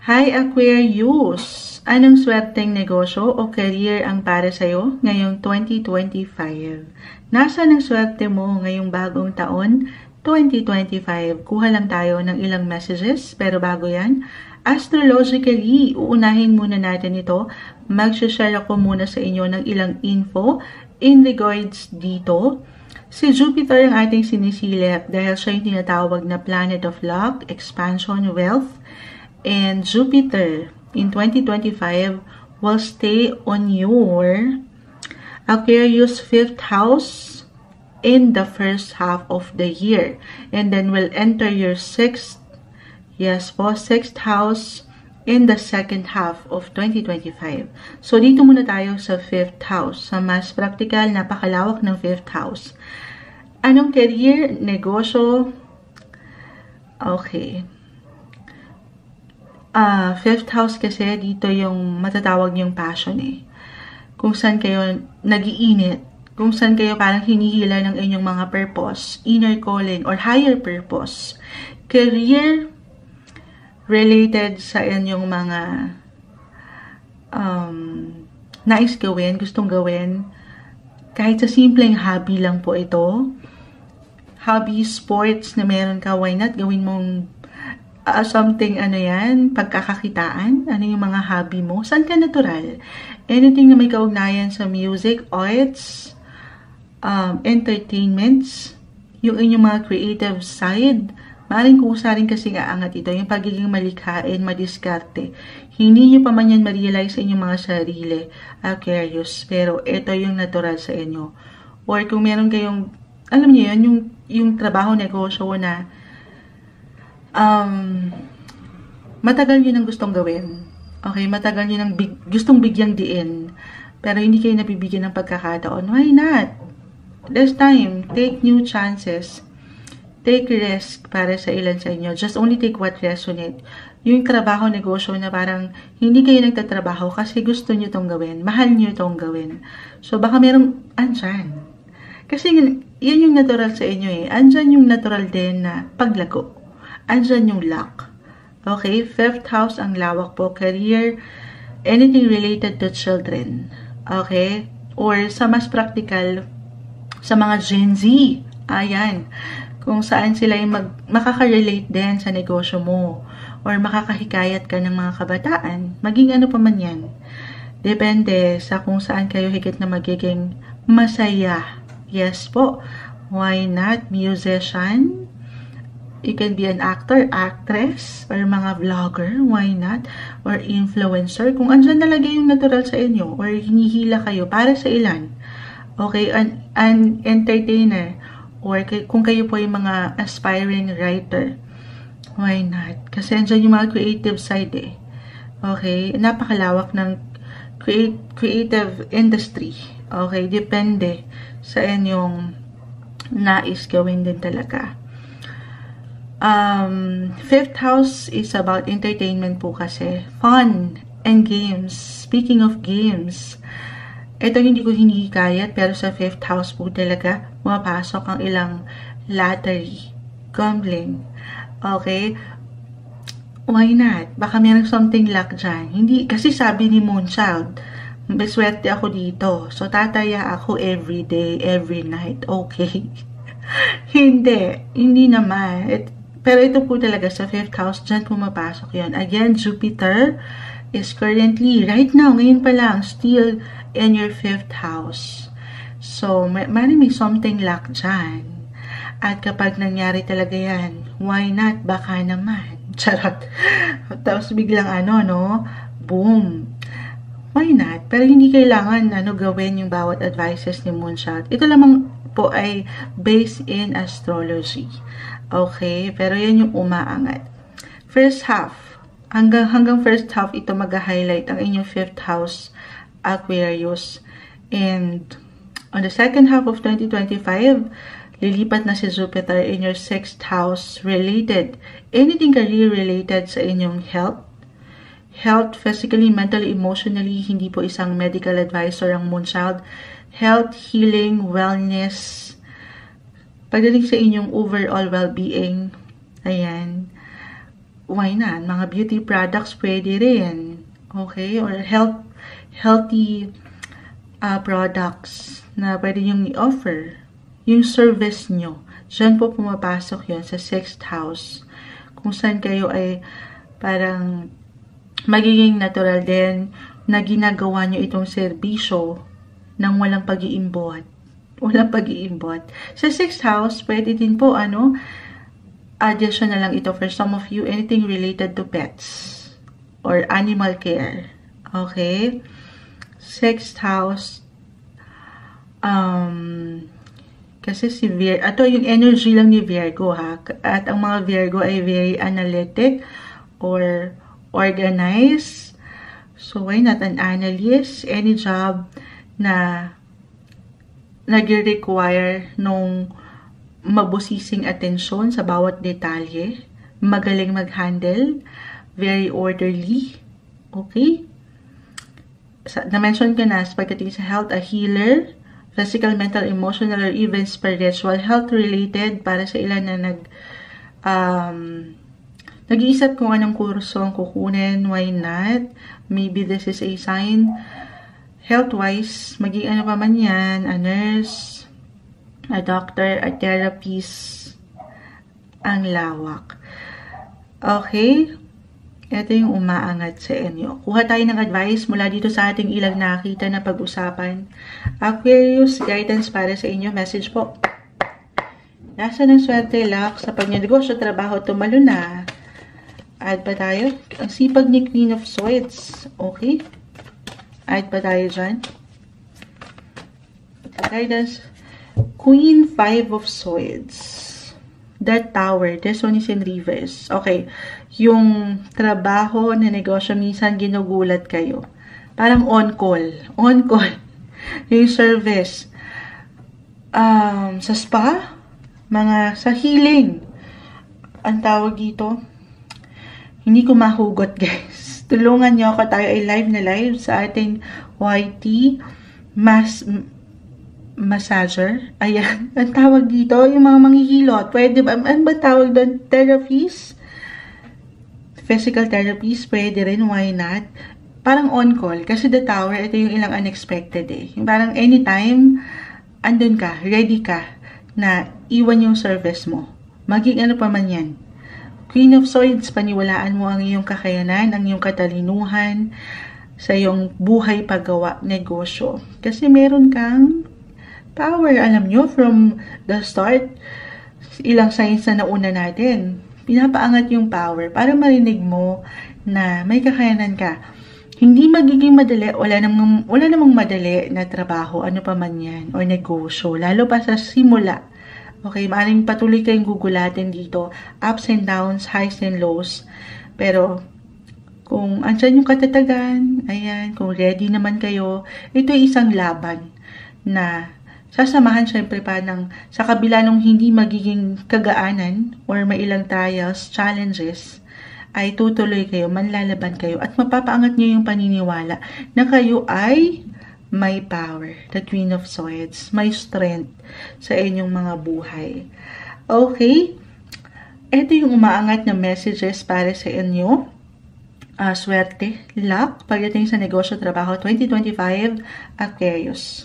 Hi Aquarius! Anong swerteng negosyo o career ang para sa'yo ngayong 2025? Nasaan ang swerte mo ngayong bagong taon, 2025? Kuha lang tayo ng ilang messages, pero bago yan, astrologically, uunahin muna natin ito. Mag-share ako muna sa inyo ng ilang info in regards dito. Si Jupiter ang ating sinisilip dahil siya yung tinatawag na planet of luck, expansion, wealth, and Jupiter in 2025 will stay on your Aquarius 5th house in the first half of the year, and then will enter your 6th house in the second half of 2025. So dito muna tayo sa 5th house, sa mas practical, napakalawak ng 5th house. Anong career, negosyo? Okay. 5th house kasi dito yung matatawag yung passion eh. Kung saan kayo nagiinit, kung saan kayo parang hinihila ng inyong mga purpose, inner calling or higher purpose. Career related sa inyong mga nais gawin, gustong gawin. Kahit sa simpleng hobby lang po ito. Hobby, sports na meron ka, why not gawin mong something pagkakakitaan, ano yung mga hobby mo, saan ka natural, anything na may kaugnayan sa music, arts, entertainments, yung inyong mga creative side, maaaring kusa rin kasi aangat ito, yung pagiging malikhain, madiskarte, hindi nyo pa man yan ma-realize sa inyong mga sarili, Aquarius, pero ito yung natural sa inyo, or kung meron kayong, alam niyo yun, yung trabaho, negosyo na matagal yun ang gustong gawin. Okay, matagal yun ang gustong bigyang diin. Pero hindi kayo nabibigyan ng pagkakataon. Why not? This time, take new chances. Take risk para sa ilan sa inyo. Just only take what resonate. Yung trabaho, negosyo na parang hindi kayo nagtatrabaho kasi gusto nyo itong gawin. Mahal nyo itong gawin. So, baka merong andyan. Kasi yan yung natural sa inyo eh. Andyan yung natural din na paglago. Andyan yung luck. Okay? 5th house ang lawak po. Career, anything related to children. Okay? Or sa mas practical, sa mga Gen Z. Ayan. Kung saan sila yung makaka-relate din sa negosyo mo. Or makakahikayat ka ng mga kabataan. Maging ano pa man yan. Depende sa kung saan kayo higit na magiging masaya. Yes po. Why not? Musician. You can be an actor, actress, or mga vlogger, why not? Or influencer. Kung andyan talaga yung natural sa inyo, or hinihila kayo para sa ilan. Okay, an entertainer, or kung kayo po yung mga aspiring writer, why not? Kasi andyan yung mga creative side eh. Okay, napakalawak ng creative industry. Okay, depende sa inyong nais gawin din talaga. 5th house is about entertainment po kasi. Fun and games. Speaking of games, ito hindi ko hinihikayat pero sa 5th house po talaga mapasok ang ilang lottery, gambling. Okay? Why not? Baka meron something luck dyan. Hindi, kasi sabi ni Moonchild, beswerte ako dito. So, tataya ako every day, every night. Okay. Hindi naman. Pero ito po talaga sa 5th house, dyan pumapasok yun. Again, Jupiter is currently, right now, ngayon pa lang, still in your 5th house. So, may something luck dyan. At kapag nangyari talaga yan, why not? Baka naman. Charot. Tapos biglang boom. Why not? Pero hindi kailangan gawin yung bawat advices ni Moonshot. Ito lamang po ay based in astrology. Okay? Pero yan yung umaangat. First half. Hanggang first half, ito mag-highlight ang inyong 5th house, Aquarius. And on the second half of 2025, lilipat na si Jupiter in your 6th house related. Anything career related sa inyong health. Health, physically, mentally, emotionally, hindi po isang medical advisor ang Moonchild. Health, healing, wellness, pagdating sa inyong overall well-being, ayan, why not? Mga beauty products pwede rin. Okay? Or healthy products na pwede nyo i-offer. Yung service nyo. Diyan po pumapasok yun sa 6th house. Kung saan kayo ay parang magiging natural din na ginagawa nyo itong serbisyo ng walang pag-iimbot. Walang pag-iimbot. Sa 6th house, pwede din po, addition na lang ito for some of you, anything related to pets or animal care. Okay? 6th house, kasi si Virgo, ito yung energy lang ni Virgo ha, at ang mga Virgo ay very analytic or organized. So, why not an analyst? Any job na nag-require nung mabusising atensyon sa bawat detalye, magaling mag-handle, very orderly, okay? Na-mention ko na, pagdating sa health, a healer, physical, mental, emotional, or even spiritual, health-related, para sa ilan na nag-iisip kung anong kurso ang kukunin, why not? Maybe this is a sign. Health-wise, maging ano pa man yan, a nurse, a doctor, a therapist, ang lawak. Okay? Ito yung umaangat sa inyo. Kuha tayo ng advice mula dito sa ating ilang nakita na pag-usapan. Aquarius, guidance para sa inyo. Message po. Nasa ng swerte, luck, sa pagnegosyo, trabaho, tumalo na. Add pa tayo. Ang sipag ni Queen of Swords. Okay? Add pa tayo dyan. Guidance. Queen 5 of Swords. That Tower. This one is in reverse. Okay. Yung trabaho na negosyo, minsan ginugulat kayo. Parang on-call. On-call. Yung service. Sa spa. Sa healing. Ang tawag dito. Hindi ko mahugot, guys. Tulungan nyo ako, tayo ay live na live sa ating YT massager. Ayan. Ang tawag dito, yung mga manghihilot. Pwede ba? Ano ba tawag doon? Therapies? Physical therapies, pwede rin. Why not? Parang on-call. Kasi the tower, ito yung ilang unexpected eh. Yung parang anytime, andun ka, ready ka, na iwan yung service mo. Maging ano pa man yan. Queen of Swords, paniwalaan mo ang iyong kakayanan, ang iyong katalinuhan sa iyong buhay paggawa, negosyo. Kasi meron kang power, alam nyo, from the start, ilang signs na nauna natin, pinapaangat yung power para marinig mo na may kakayanan ka. Hindi magiging madali, wala namang madali na trabaho, ano pa man yan, o negosyo, lalo pa sa simula. Okay, maaaring patuloy kayong gugulatin dito. Ups and downs, highs and lows. Pero, kung andyan yung katatagan, ayan, kung ready naman kayo, ito ay isang laban na sasamahan syempre pa sa kabila ng hindi magiging kagaanan or may ilang trials, challenges, ay tutuloy kayo, manlalaban kayo, at mapapaangat nyo yung paniniwala na kayo ay may power, the Queen of Swords, may strength sa inyong mga buhay. Okay? Ito yung umaangat na messages para sa inyo. Swerte, luck, pagdating sa negosyo, trabaho, 2025, Aquarius.